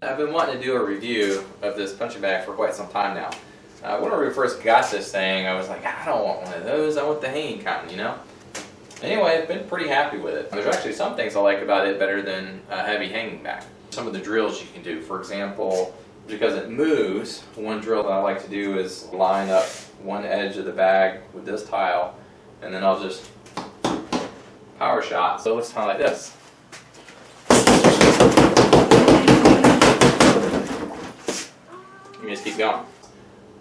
I've been wanting to do a review of this punching bag for quite some time now. When we first got this thing, I was like, I don't want one of those, I want the hanging kind, you know? Anyway, I've been pretty happy with it. There's actually some things I like about it better than a heavy hanging bag. Some of the drills you can do, for example, because it moves, one drill that I like to do is line up one edge of the bag with this tile, and then I'll just power shot. So it looks kind of like this. You just keep going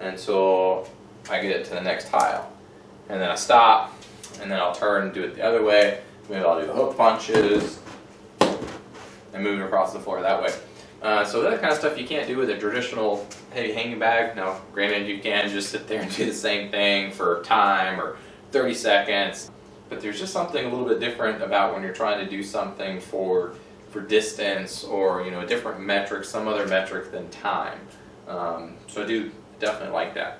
until I get it to the next tile, and then I stop, and then I'll turn and do it the other way. Maybe I'll do hook punches and move it across the floor that way. So that kind of stuff you can't do with a traditional heavy hanging bag. Now, granted, you can just sit there and do the same thing for time or 30 seconds, but there's just something a little bit different about when you're trying to do something for distance or, you know, a different metric, some other metric than time. So I do definitely like that.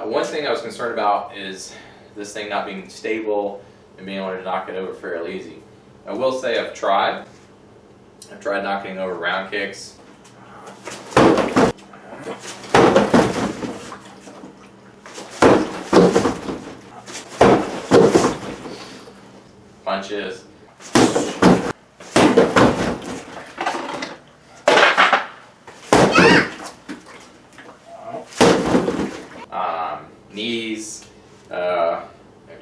One thing I was concerned about is this thing not being stable and being able to knock it over fairly easy. I will say I've tried knocking over round kicks. Punches. Knees.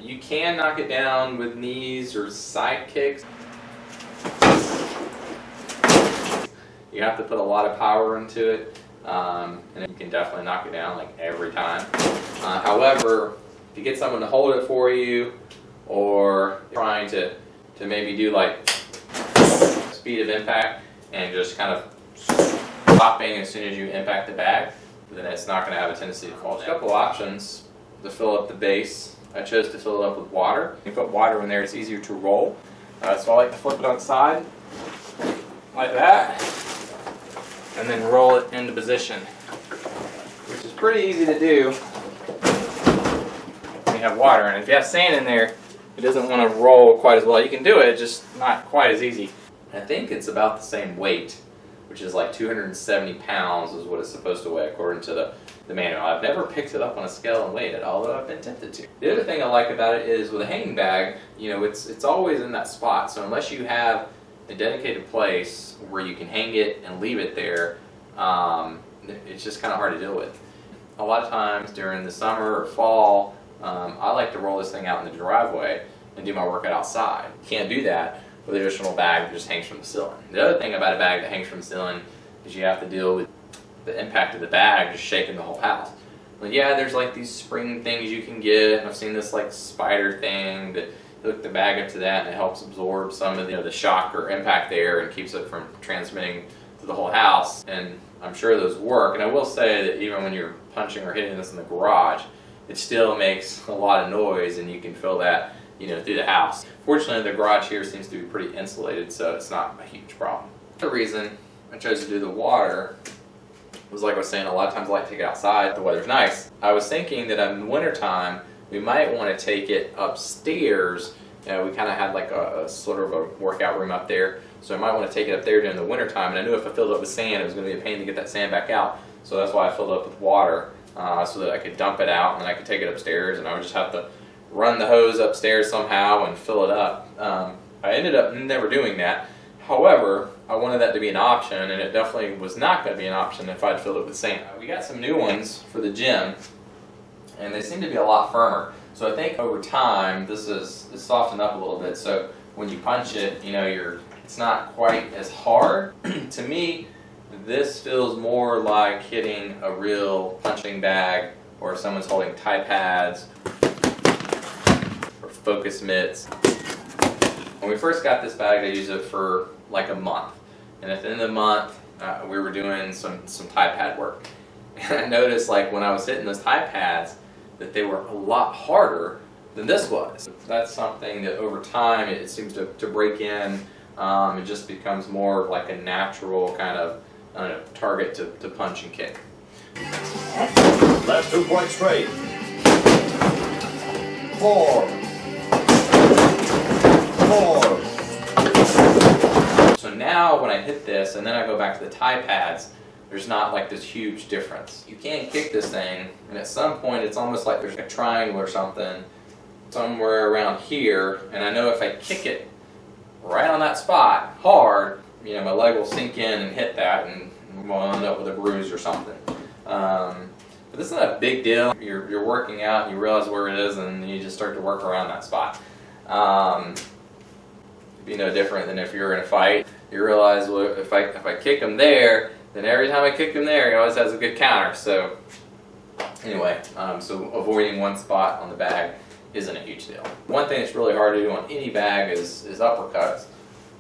You can knock it down with knees or side kicks. You have to put a lot of power into it, and you can definitely knock it down like every time. However, if you get someone to hold it for you, or trying to maybe do like speed of impact and just kind of stopping as soon as you impact the bag, then it's not going to have a tendency to fall down. There's a couple options to fill up the base. I chose to fill it up with water. You put water in there, it's easier to roll. So I like to flip it on its side, like that, and then roll it into position, which is pretty easy to do when you have water. And if you have sand in there, it doesn't want to roll quite as well. You can do it, just not quite as easy. I think it's about the same weight, which is like 270 pounds is what it's supposed to weigh according to the manual. I've never picked it up on a scale and weighed it, although I've been tempted to. The other thing I like about it is with a hanging bag, you know, it's always in that spot. So unless you have a dedicated place where you can hang it and leave it there, it's just kind of hard to deal with. A lot of times during the summer or fall, I like to roll this thing out in the driveway and do my workout outside. You can't do that with a traditional bag that just hangs from the ceiling. The other thing about a bag that hangs from the ceiling is you have to deal with the impact of the bag just shaking the whole house. But yeah, there's like these spring things you can get. I've seen this like spider thing that hook the bag up to that, and it helps absorb some of the shock or impact there and keeps it from transmitting to the whole house. And I'm sure those work. And I will say that even when you're punching or hitting this in the garage, it still makes a lot of noise, and you can feel that, you know, through the house. Fortunately, the garage here seems to be pretty insulated, so it's not a huge problem. The reason I chose to do the water was, like I was saying, a lot of times I like to take it outside. The weather's nice. I was thinking that in the wintertime, we might want to take it upstairs. You know, we kind of had like a sort of a workout room up there, so I might want to take it up there during the wintertime. And I knew if I filled it up with sand, it was going to be a pain to get that sand back out. So that's why I filled it up with water, so that I could dump it out and then I could take it upstairs, and I would just have to run the hose upstairs somehow and fill it up. I ended up never doing that. However, I wanted that to be an option, and it definitely was not going to be an option if I'd filled it with sand. We got some new ones for the gym, and they seem to be a lot firmer. So I think over time, it's softened up a little bit. So when you punch it, you know, it's not quite as hard. To me, this feels more like hitting a real punching bag, or if someone's holding Thai pads or focus mitts. When we first got this bag, I used it for like a month. And at the end of the month, we were doing some Thai pad work. And I noticed, like, when I was hitting those Thai pads, that they were a lot harder than this was. That's something that over time it seems to break in. It just becomes more like a natural kind of, I don't know, target to punch and kick. Last 2 points straight. 4. 4. So now when I hit this and then I go back to the tie pads, there's not like this huge difference. You can kick this thing, and at some point it's almost like there's a triangle or something somewhere around here, and I know if I kick it right on that spot hard, you know, my leg will sink in and hit that, and we'll end up with a bruise or something. But this is not a big deal. You're working out, and you realize where it is, and you just start to work around that spot. It'd be no different than if you're in a fight. You realize, well, if I kick him there, then every time I kick him there, he always has a good counter. So anyway, so avoiding one spot on the bag isn't a huge deal. One thing that's really hard to do on any bag is uppercuts,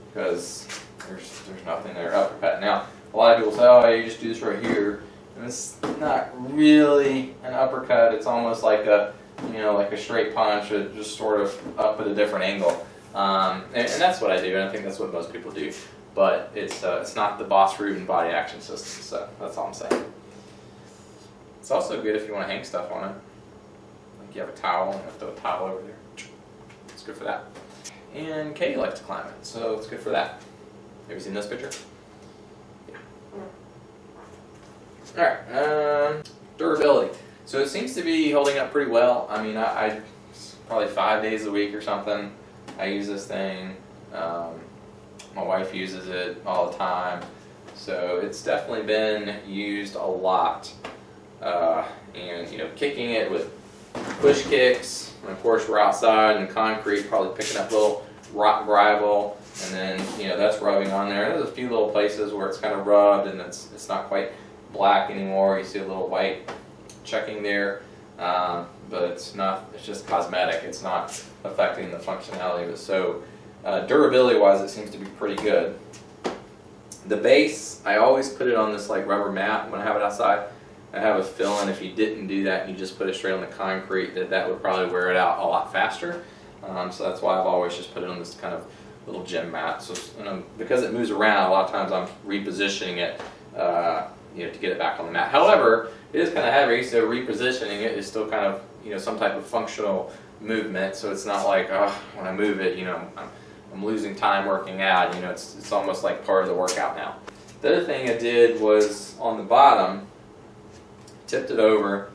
because there's nothing there uppercut. Now, a lot of people say, oh, you just do this right here, and it's not really an uppercut. It's almost like a, you know, like a straight punch, just sort of up at a different angle. And that's what I do, and I think that's what most people do. But it's not the Boss Rubin body action system, so that's all I'm saying. It's also good if you want to hang stuff on it. Like you have a towel and you throw a towel over there. It's good for that. And Katie likes to climb it, so it's good for that. Have you seen this picture? Yeah. Alright, durability. So it seems to be holding up pretty well. I mean, I probably 5 days a week or something, I use this thing. My wife uses it all the time, so it's definitely been used a lot. And you know, kicking it with push kicks, and of course we're outside in concrete, probably picking up little rock gravel, and then you know that's rubbing on there. There's a few little places where it's kind of rubbed and it's not quite black anymore. You see a little white checking there, but it's just cosmetic. It's not affecting the functionality of it. So durability wise, it seems to be pretty good. The base, I always put it on this like rubber mat when I have it outside. I have a feeling if you didn't do that and you just put it straight on the concrete, that would probably wear it out a lot faster. So that's why I've always just put it on this kind of little gym mat. So because it moves around, a lot of times I'm repositioning it, you know, to get it back on the mat. However, it is kind of heavy, so repositioning it is still kind of, you know, some type of functional movement. So it's not like, oh, when I move it, you know, I'm losing time working out. You know, it's almost like part of the workout now. The other thing I did was on the bottom, tipped it over,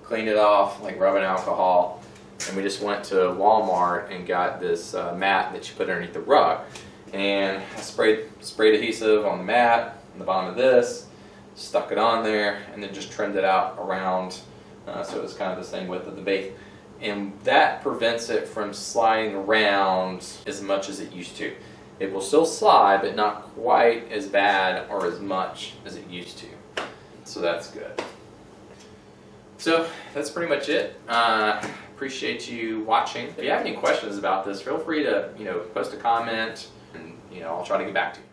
cleaned it off like rubbing alcohol, and we just went to Walmart and got this mat that you put underneath the rug. And I sprayed adhesive on the mat, on the bottom of this, stuck it on there, and then just trimmed it out around, so it was kind of the same width of the base. And that prevents it from sliding around as much as it used to. It will still slide, but not quite as bad or as much as it used to. So that's good. So that's pretty much it. Appreciate you watching. If you have any questions about this, feel free to, you know, post a comment, and you know, I'll try to get back to you.